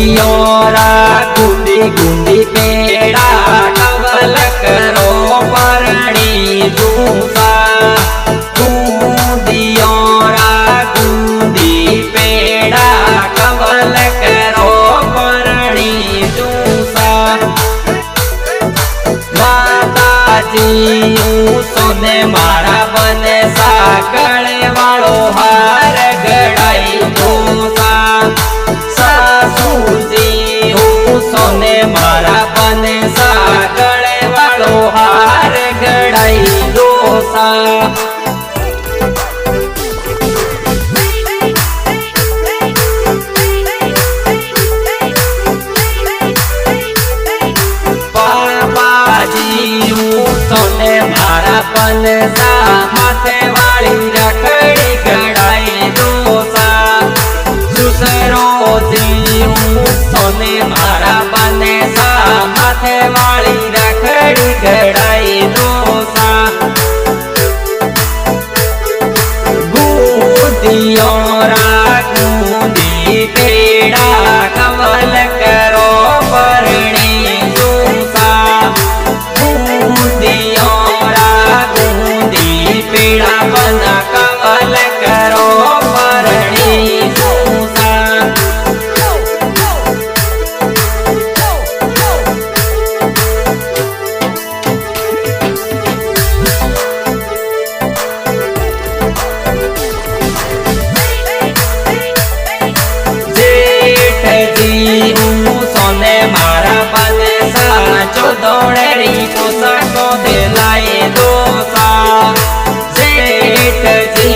दियोरा गुंदी गुंदी पेड़ा कवल करो परणी दूसा दियोरा गुंदी पेड़ा कवल करो परणी दूसा माताजी सोने मारा बने साकळे वाळो हार गड़ाई दूसा सोने मारा बने सागळे वाळो हार गड़ाई दोसा बाबाजी सोने मारा बने सा माथे वाली रखड़ी गड़ाई दोसा दूसरो सोने मारा बने सा माथे वाली रखड़ी गड़ाई दोसा गुदियोरा गुंदी पेड़ा कवल करो परणी दूसा गुदियोरा गुंदी पेड़ा बना कवल करो परणी दूसा सोने मारा बने सा जो दौड़ेरी पोसाको दिलाए दोसा जेठ जी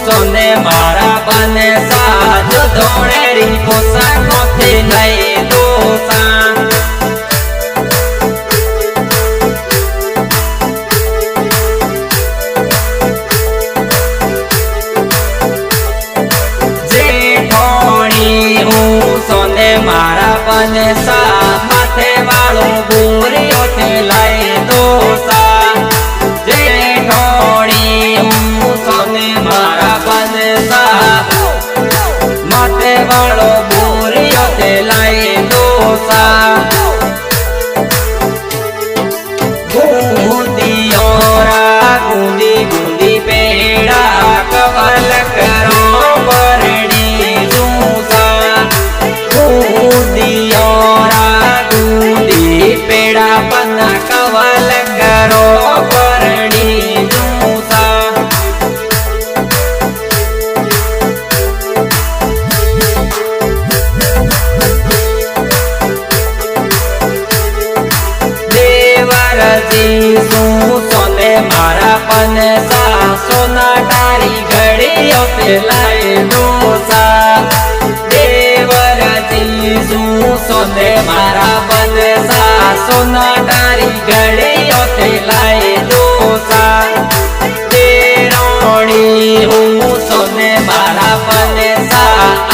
सोने मारा बने सा जो दौड़ेरी पोसाको दिलाए दोसा सोने मारा बने सा माथे वालो बोरियो ते लाए दोसा जेठोड़ी सोने मारा बने सा माथे वालो बोरियो ते लाए दोसा गुदियोरा गुंदी गुंदी पेड़ा कवल करो परणी दूसा दियोरा गुंदी पेड़ा बना कवल करो परणी दूसा देवर जी सोने मारा बने सा सोना डारी घड़ियों पे लाए दोसा देवर सोने मारा बने सा सोना डारी घड़ियों ते लाए दोसा तेरोड़ी सोने मारा बने सा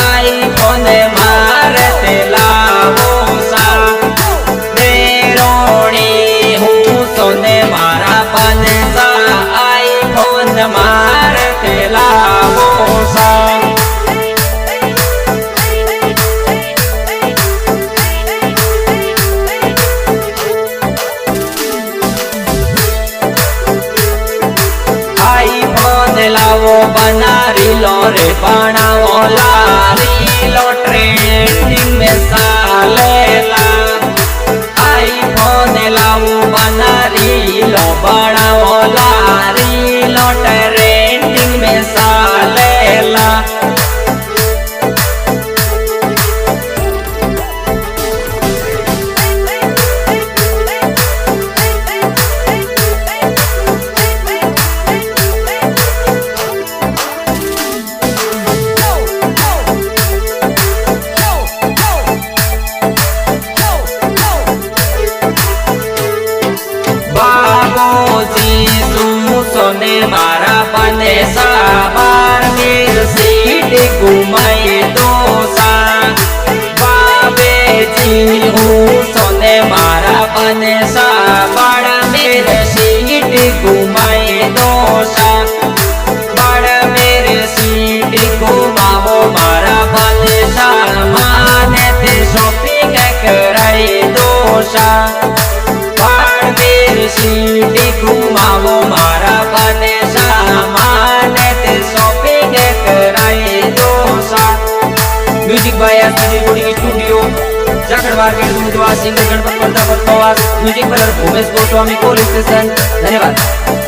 आई फोने मारे ते लावो सा तेरोड़ी सोने मारा बने सा आई फोन मारे ते लावो सा लावो बना रीलो रे बनाओ ला रीलो ट्रेंडिंग में सालेला आईफोन लावो बना रीलो बनाओ ला रीलो ट्रेंडिंग में सालेला सोने मारा बने सा શા પાણવીર સીડી ઘુમાવો મારા બને સામાને તે શોપિંગ કરાઈ દો સા music by SP recording studio Jakhar market दूधवा सिंगर गणपत प्रताप म्यूजिक पर भूमेश गोस्वामी कोल स्टेशन। धन्यवाद।